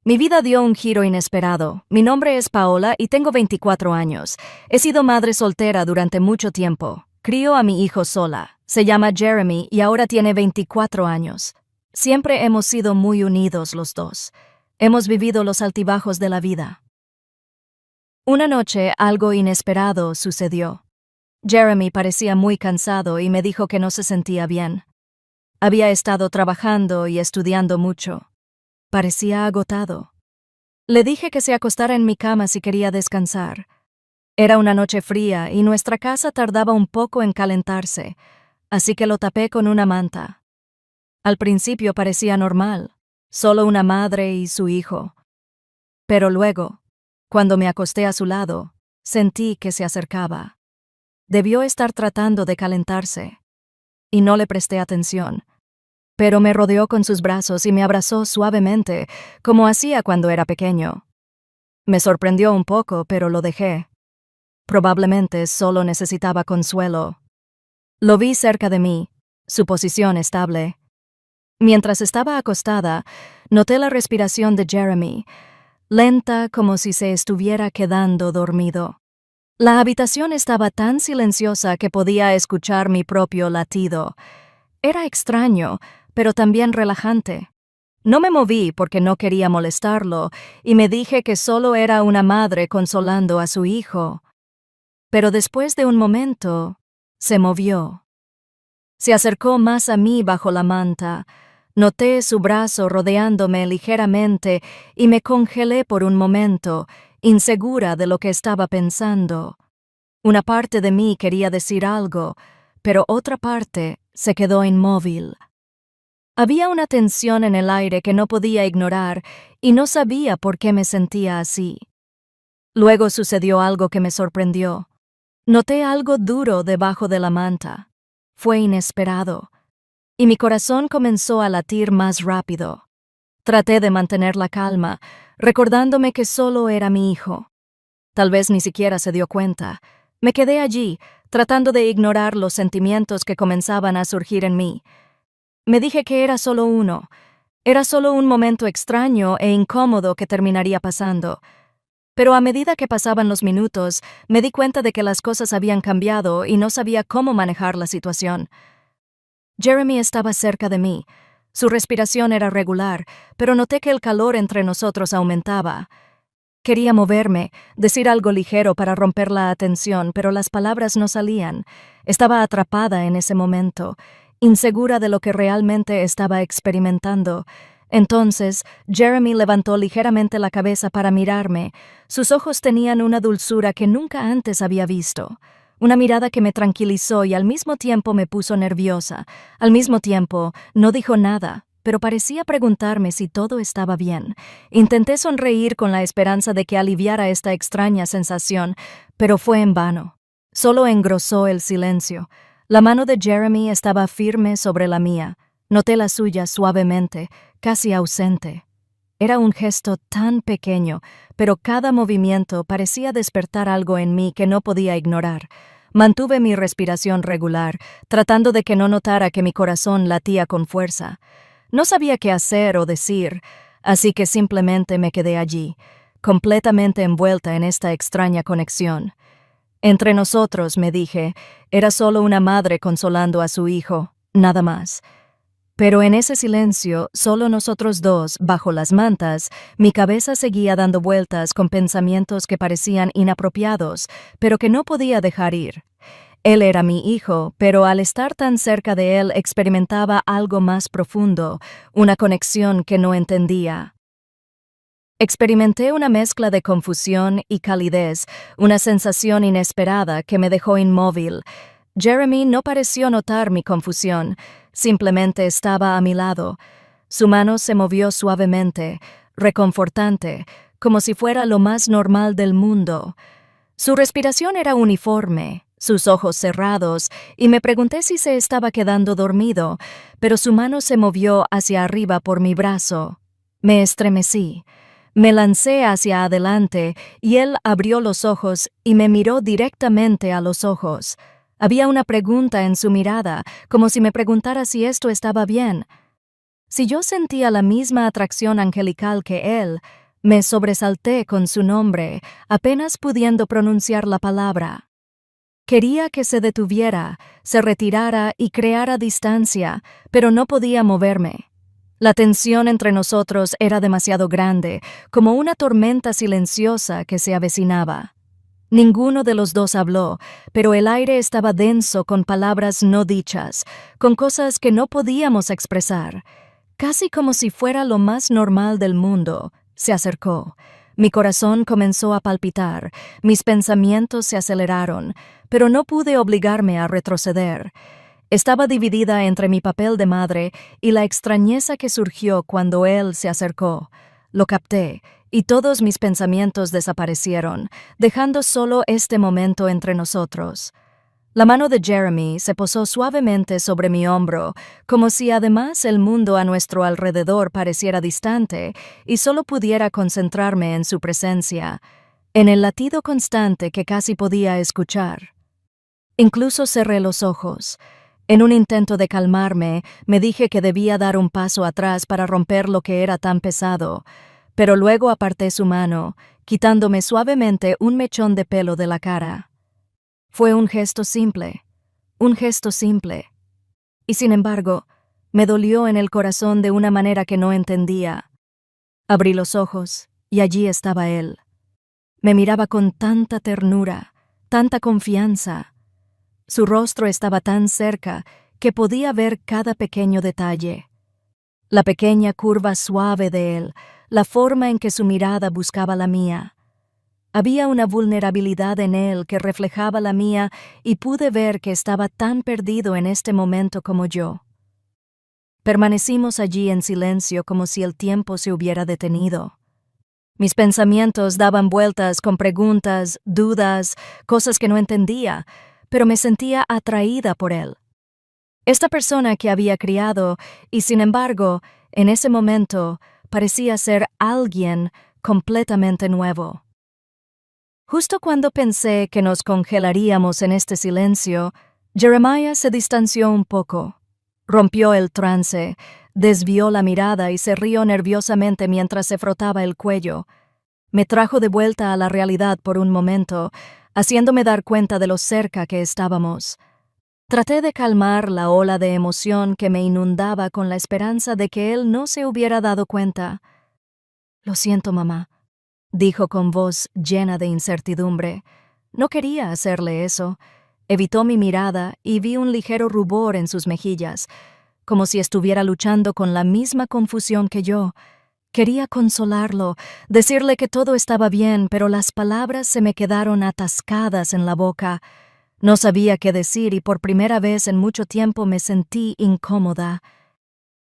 Mi vida dio un giro inesperado. Mi nombre es Paola y tengo 24 años. He sido madre soltera durante mucho tiempo. Crío a mi hijo sola. Se llama Jeremy y ahora tiene 24 años. Siempre hemos sido muy unidos los dos. Hemos vivido los altibajos de la vida. Una noche algo inesperado sucedió. Jeremy parecía muy cansado y me dijo que no se sentía bien. Había estado trabajando y estudiando mucho. Parecía agotado. Le dije que se acostara en mi cama si quería descansar. Era una noche fría y nuestra casa tardaba un poco en calentarse, así que lo tapé con una manta. Al principio parecía normal, solo una madre y su hijo. Pero luego, cuando me acosté a su lado, sentí que se acercaba. Debió estar tratando de calentarse, y no le presté atención. Pero me rodeó con sus brazos y me abrazó suavemente, como hacía cuando era pequeño. Me sorprendió un poco, pero lo dejé. Probablemente solo necesitaba consuelo. Lo vi cerca de mí, su posición estable. Mientras estaba acostada, noté la respiración de Jeremy, lenta como si se estuviera quedando dormido. La habitación estaba tan silenciosa que podía escuchar mi propio latido. Era extraño, pero también relajante. No me moví porque no quería molestarlo, y me dije que solo era una madre consolando a su hijo. Pero después de un momento, se movió. Se acercó más a mí bajo la manta. Noté su brazo rodeándome ligeramente y me congelé por un momento, insegura de lo que estaba pensando. Una parte de mí quería decir algo, pero otra parte se quedó inmóvil. Había una tensión en el aire que no podía ignorar y no sabía por qué me sentía así. Luego sucedió algo que me sorprendió. Noté algo duro debajo de la manta. Fue inesperado, y mi corazón comenzó a latir más rápido. Traté de mantener la calma, recordándome que solo era mi hijo. Tal vez ni siquiera se dio cuenta. Me quedé allí, tratando de ignorar los sentimientos que comenzaban a surgir en mí. Me dije que era solo uno. Era solo un momento extraño e incómodo que terminaría pasando. Pero a medida que pasaban los minutos, me di cuenta de que las cosas habían cambiado y no sabía cómo manejar la situación. Jeremy estaba cerca de mí. Su respiración era regular, pero noté que el calor entre nosotros aumentaba. Quería moverme, decir algo ligero para romper la atención, pero las palabras no salían. Estaba atrapada en ese momento, insegura de lo que realmente estaba experimentando. Entonces, Jeremy levantó ligeramente la cabeza para mirarme. Sus ojos tenían una dulzura que nunca antes había visto. Una mirada que me tranquilizó y al mismo tiempo me puso nerviosa. Al mismo tiempo, no dijo nada, pero parecía preguntarme si todo estaba bien. Intenté sonreír con la esperanza de que aliviara esta extraña sensación, pero fue en vano. Solo engrosó el silencio. La mano de Jeremy estaba firme sobre la mía. Noté la suya suavemente, casi ausente. Era un gesto tan pequeño, pero cada movimiento parecía despertar algo en mí que no podía ignorar. Mantuve mi respiración regular, tratando de que no notara que mi corazón latía con fuerza. No sabía qué hacer o decir, así que simplemente me quedé allí, completamente envuelta en esta extraña conexión. Entre nosotros, me dije, era solo una madre consolando a su hijo, nada más. Pero en ese silencio, solo nosotros dos, bajo las mantas, mi cabeza seguía dando vueltas con pensamientos que parecían inapropiados, pero que no podía dejar ir. Él era mi hijo, pero al estar tan cerca de él experimentaba algo más profundo, una conexión que no entendía. Experimenté una mezcla de confusión y calidez, una sensación inesperada que me dejó inmóvil. Jeremy no pareció notar mi confusión, simplemente estaba a mi lado. Su mano se movió suavemente, reconfortante, como si fuera lo más normal del mundo. Su respiración era uniforme, sus ojos cerrados, y me pregunté si se estaba quedando dormido, pero su mano se movió hacia arriba por mi brazo. Me estremecí. Me lancé hacia adelante y él abrió los ojos y me miró directamente a los ojos. Había una pregunta en su mirada, como si me preguntara si esto estaba bien. Si yo sentía la misma atracción angelical que él, me sobresalté con su nombre, apenas pudiendo pronunciar la palabra. Quería que se detuviera, se retirara y creara distancia, pero no podía moverme. La tensión entre nosotros era demasiado grande, como una tormenta silenciosa que se avecinaba. Ninguno de los dos habló, pero el aire estaba denso con palabras no dichas, con cosas que no podíamos expresar. Casi como si fuera lo más normal del mundo, se acercó. Mi corazón comenzó a palpitar, mis pensamientos se aceleraron, pero no pude obligarme a retroceder. Estaba dividida entre mi papel de madre y la extrañeza que surgió cuando él se acercó. Lo capté, y todos mis pensamientos desaparecieron, dejando solo este momento entre nosotros. La mano de Jeremy se posó suavemente sobre mi hombro, como si además el mundo a nuestro alrededor pareciera distante y solo pudiera concentrarme en su presencia, en el latido constante que casi podía escuchar. Incluso cerré los ojos. En un intento de calmarme, me dije que debía dar un paso atrás para romper lo que era tan pesado, pero luego aparté su mano, quitándome suavemente un mechón de pelo de la cara. Fue un gesto simple, y sin embargo, me dolió en el corazón de una manera que no entendía. Abrí los ojos, y allí estaba él. Me miraba con tanta ternura, tanta confianza. Su rostro estaba tan cerca que podía ver cada pequeño detalle. La pequeña curva suave de él, la forma en que su mirada buscaba la mía. Había una vulnerabilidad en él que reflejaba la mía y pude ver que estaba tan perdido en este momento como yo. Permanecimos allí en silencio como si el tiempo se hubiera detenido. Mis pensamientos daban vueltas con preguntas, dudas, cosas que no entendía, pero me sentía atraída por él. Esta persona que había criado y, sin embargo, en ese momento parecía ser alguien completamente nuevo. Justo cuando pensé que nos congelaríamos en este silencio, Jeremiah se distanció un poco. Rompió el trance, desvió la mirada y se rió nerviosamente mientras se frotaba el cuello. Me trajo de vuelta a la realidad por un momento, haciéndome dar cuenta de lo cerca que estábamos. Traté de calmar la ola de emoción que me inundaba con la esperanza de que él no se hubiera dado cuenta. «Lo siento, mamá», dijo con voz llena de incertidumbre. No quería hacerle eso. Evitó mi mirada y vi un ligero rubor en sus mejillas, como si estuviera luchando con la misma confusión que yo. Quería consolarlo, decirle que todo estaba bien, pero las palabras se me quedaron atascadas en la boca. No sabía qué decir y por primera vez en mucho tiempo me sentí incómoda.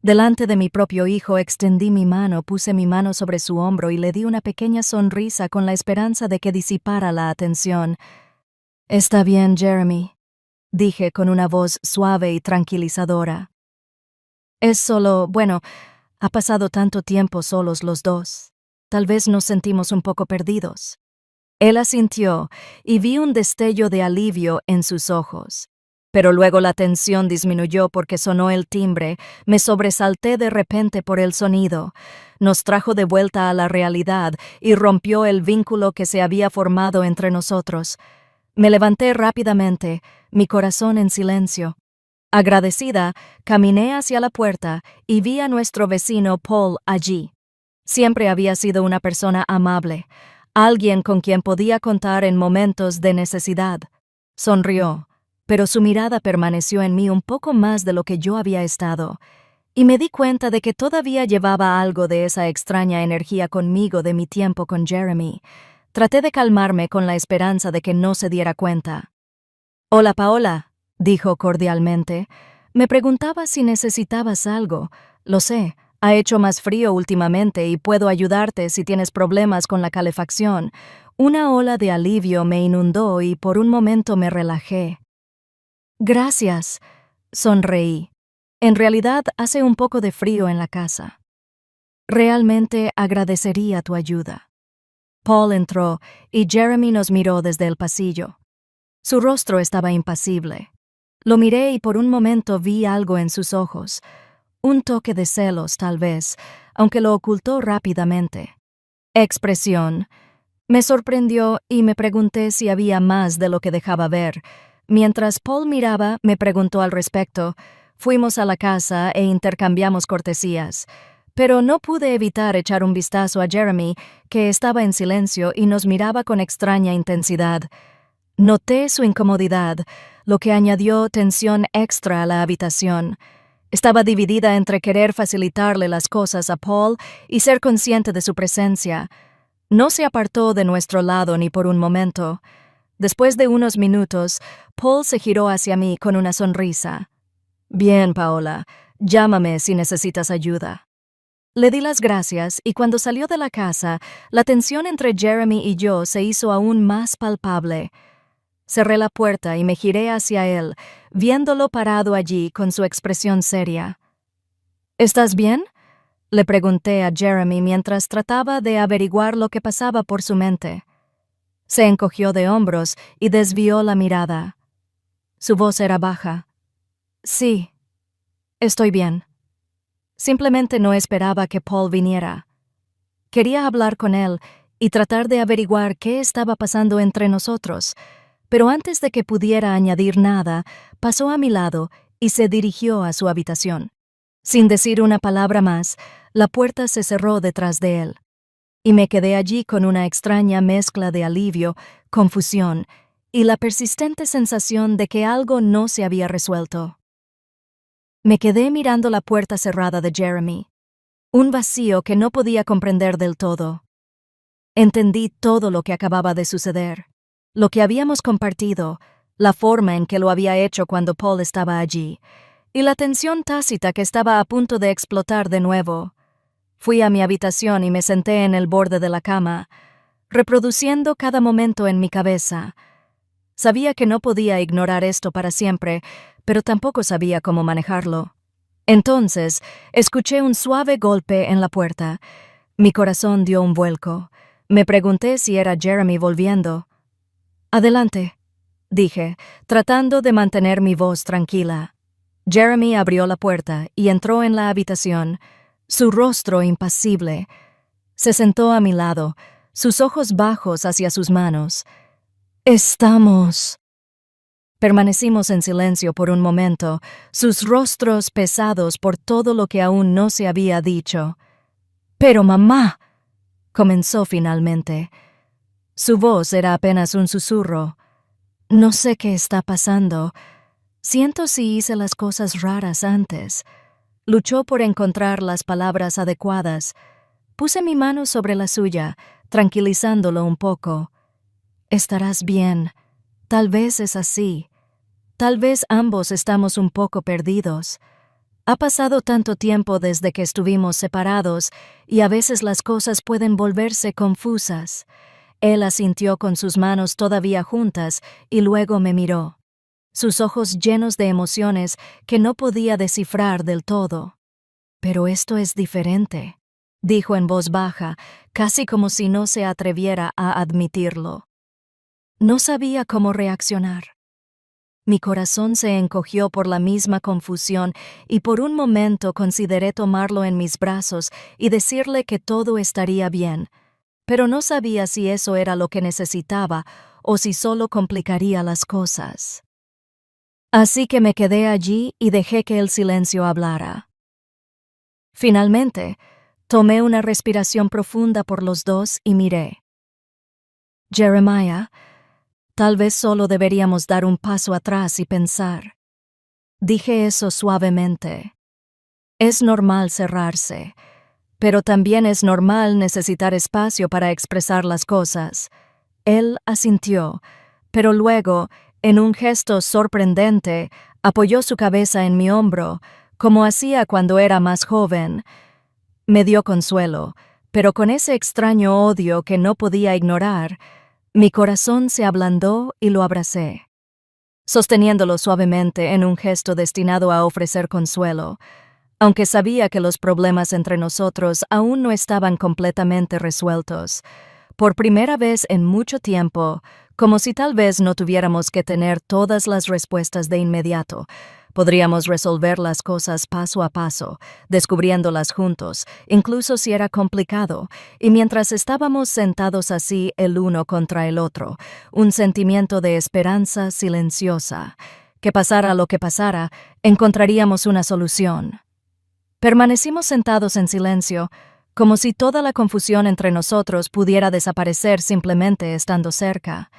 Delante de mi propio hijo extendí mi mano, puse mi mano sobre su hombro y le di una pequeña sonrisa con la esperanza de que disipara la atención. «Está bien, Jeremy», dije con una voz suave y tranquilizadora. «Es solo, bueno, ha pasado tanto tiempo solos los dos. Tal vez nos sentimos un poco perdidos». Él asintió y vi un destello de alivio en sus ojos. Pero luego la tensión disminuyó porque sonó el timbre, me sobresalté de repente por el sonido. Nos trajo de vuelta a la realidad y rompió el vínculo que se había formado entre nosotros. Me levanté rápidamente, mi corazón en silencio. Agradecida, caminé hacia la puerta y vi a nuestro vecino Paul allí. Siempre había sido una persona amable, alguien con quien podía contar en momentos de necesidad. Sonrió, pero su mirada permaneció en mí un poco más de lo que yo había estado, y me di cuenta de que todavía llevaba algo de esa extraña energía conmigo de mi tiempo con Jeremy. Traté de calmarme con la esperanza de que no se diera cuenta. «Hola, Paola», dijo cordialmente. «Me preguntaba si necesitabas algo. Lo sé, ha hecho más frío últimamente y puedo ayudarte si tienes problemas con la calefacción». Una ola de alivio me inundó y por un momento me relajé. «Gracias», sonreí. «En realidad hace un poco de frío en la casa. Realmente agradecería tu ayuda». Paul entró y Jeremy nos miró desde el pasillo. Su rostro estaba impasible. Lo miré y por un momento vi algo en sus ojos, Un toque de celos, tal vez, aunque lo ocultó rápidamente. Expresión. Me sorprendió y me pregunté si había más de lo que dejaba ver. Mientras Paul miraba, me preguntó al respecto. Fuimos a la casa e intercambiamos cortesías. Pero no pude evitar echar un vistazo a Jeremy, que estaba en silencio y nos miraba con extraña intensidad. Noté su incomodidad, lo que añadió tensión extra a la habitación. Estaba dividida entre querer facilitarle las cosas a Paul y ser consciente de su presencia. No se apartó de nuestro lado ni por un momento. Después de unos minutos, Paul se giró hacia mí con una sonrisa. Bien, Paola, llámame si necesitas ayuda. Le di las gracias y cuando salió de la casa, la tensión entre Jeremy y yo se hizo aún más palpable. Cerré la puerta y me giré hacia él, viéndolo parado allí con su expresión seria. ¿Estás bien?, le pregunté a Jeremy mientras trataba de averiguar lo que pasaba por su mente. Se encogió de hombros y desvió la mirada. Su voz era baja. Sí, estoy bien. Simplemente no esperaba que Paul viniera. Quería hablar con él y tratar de averiguar qué estaba pasando entre nosotros, pero antes de que pudiera añadir nada, pasó a mi lado y se dirigió a su habitación. Sin decir una palabra más, la puerta se cerró detrás de él, y me quedé allí con una extraña mezcla de alivio, confusión y la persistente sensación de que algo no se había resuelto. Me quedé mirando la puerta cerrada de Jeremy, un vacío que no podía comprender del todo. Entendí todo lo que acababa de suceder, lo que habíamos compartido, la forma en que lo había hecho cuando Paul estaba allí, y la tensión tácita que estaba a punto de explotar de nuevo. Fui a mi habitación y me senté en el borde de la cama, reproduciendo cada momento en mi cabeza. Sabía que no podía ignorar esto para siempre, pero tampoco sabía cómo manejarlo. Entonces, escuché un suave golpe en la puerta. Mi corazón dio un vuelco. Me pregunté si era Jeremy volviendo. «Adelante», dije, tratando de mantener mi voz tranquila. Jeremy abrió la puerta y entró en la habitación, su rostro impasible. Se sentó a mi lado, sus ojos bajos hacia sus manos. «Estamos». Permanecimos en silencio por un momento, sus rostros pesados por todo lo que aún no se había dicho. «Pero mamá», comenzó finalmente. Su voz era apenas un susurro. «No sé qué está pasando. Siento si hice las cosas raras antes». Luchó por encontrar las palabras adecuadas. Puse mi mano sobre la suya, tranquilizándolo un poco. «Estarás bien. Tal vez es así. Tal vez ambos estamos un poco perdidos. Ha pasado tanto tiempo desde que estuvimos separados y a veces las cosas pueden volverse confusas». Él asintió con sus manos todavía juntas y luego me miró, sus ojos llenos de emociones que no podía descifrar del todo. «Pero esto es diferente», dijo en voz baja, casi como si no se atreviera a admitirlo. No sabía cómo reaccionar. Mi corazón se encogió por la misma confusión y por un momento consideré tomarlo en mis brazos y decirle que todo estaría bien, pero no sabía si eso era lo que necesitaba o si solo complicaría las cosas. Así que me quedé allí y dejé que el silencio hablara. Finalmente, tomé una respiración profunda por los dos y miré. «Jeremiah, tal vez solo deberíamos dar un paso atrás y pensar». Dije eso suavemente. Es normal cerrarse, pero también es normal necesitar espacio para expresar las cosas. Él asintió, pero luego, en un gesto sorprendente, apoyó su cabeza en mi hombro, como hacía cuando era más joven. Me dio consuelo, pero con ese extraño odio que no podía ignorar, mi corazón se ablandó y lo abracé, sosteniéndolo suavemente en un gesto destinado a ofrecer consuelo, aunque sabía que los problemas entre nosotros aún no estaban completamente resueltos. Por primera vez en mucho tiempo, como si tal vez no tuviéramos que tener todas las respuestas de inmediato, Podríamos resolver las cosas paso a paso, descubriéndolas juntos, incluso si era complicado, y mientras estábamos sentados así el uno contra el otro, un sentimiento de esperanza silenciosa. Que pasara lo que pasara, encontraríamos una solución. Permanecimos sentados en silencio, como si toda la confusión entre nosotros pudiera desaparecer simplemente estando cerca.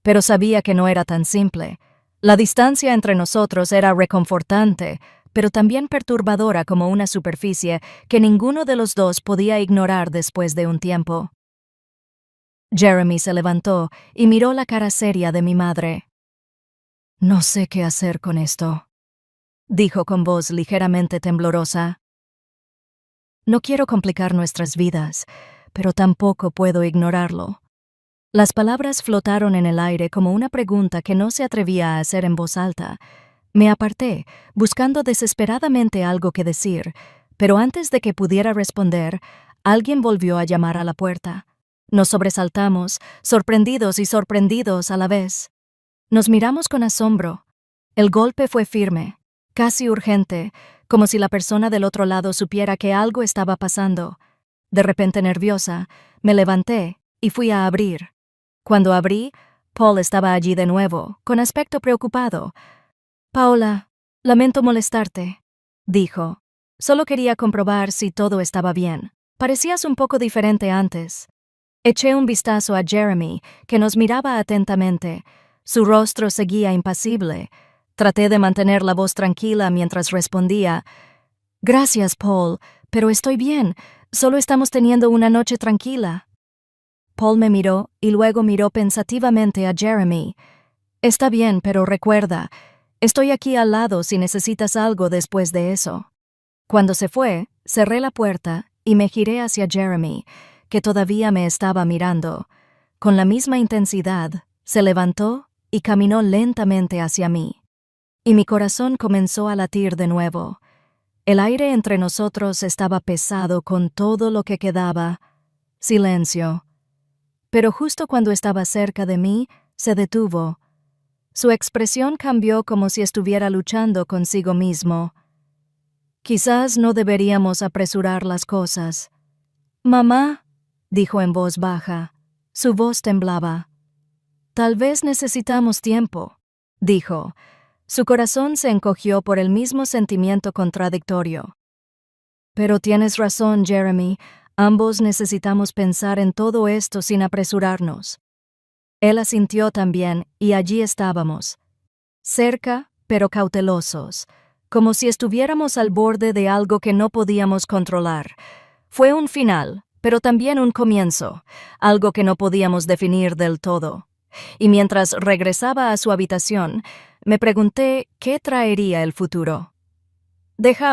Pero sabía que no era tan simple. La distancia entre nosotros era reconfortante, pero también perturbadora como una superficie que ninguno de los dos podía ignorar después de un tiempo. Jeremy se levantó y miró la cara seria de mi madre. «No sé qué hacer con esto», dijo con voz ligeramente temblorosa. «No quiero complicar nuestras vidas, pero tampoco puedo ignorarlo». Las palabras flotaron en el aire como una pregunta que no se atrevía a hacer en voz alta. Me aparté, buscando desesperadamente algo que decir, pero antes de que pudiera responder, alguien volvió a llamar a la puerta. Nos sobresaltamos, sorprendidos y sorprendidos a la vez. Nos miramos con asombro. El golpe fue firme, casi urgente, como si la persona del otro lado supiera que algo estaba pasando. De repente nerviosa, me levanté y fui a abrir. Cuando abrí, Paul estaba allí de nuevo, con aspecto preocupado. «Paola, lamento molestarte», dijo. «Solo quería comprobar si todo estaba bien. Parecías un poco diferente antes». Eché un vistazo a Jeremy, que nos miraba atentamente. Su rostro seguía impasible. Traté de mantener la voz tranquila mientras respondía. «Gracias, Paul, pero estoy bien. Solo estamos teniendo una noche tranquila». Paul me miró y luego miró pensativamente a Jeremy. «Está bien, pero recuerda, estoy aquí al lado si necesitas algo después de eso». Cuando se fue, cerré la puerta y me giré hacia Jeremy, que todavía me estaba mirando. Con la misma intensidad, se levantó y caminó lentamente hacia mí. Y mi corazón comenzó a latir de nuevo. El aire entre nosotros estaba pesado con todo lo que quedaba. Silencio. Pero justo cuando estaba cerca de mí, se detuvo. Su expresión cambió como si estuviera luchando consigo mismo. «Quizás no deberíamos apresurar las cosas». «Mamá», dijo en voz baja. Su voz temblaba. «Tal vez necesitamos tiempo», dijo. Su corazón se encogió por el mismo sentimiento contradictorio. «Pero tienes razón, Jeremy. Ambos necesitamos pensar en todo esto sin apresurarnos». Él asintió también, y allí estábamos. Cerca, pero cautelosos, como si estuviéramos al borde de algo que no podíamos controlar. Fue un final, pero también un comienzo, algo que no podíamos definir del todo. Y mientras regresaba a su habitación, me pregunté qué traería el futuro. «Deja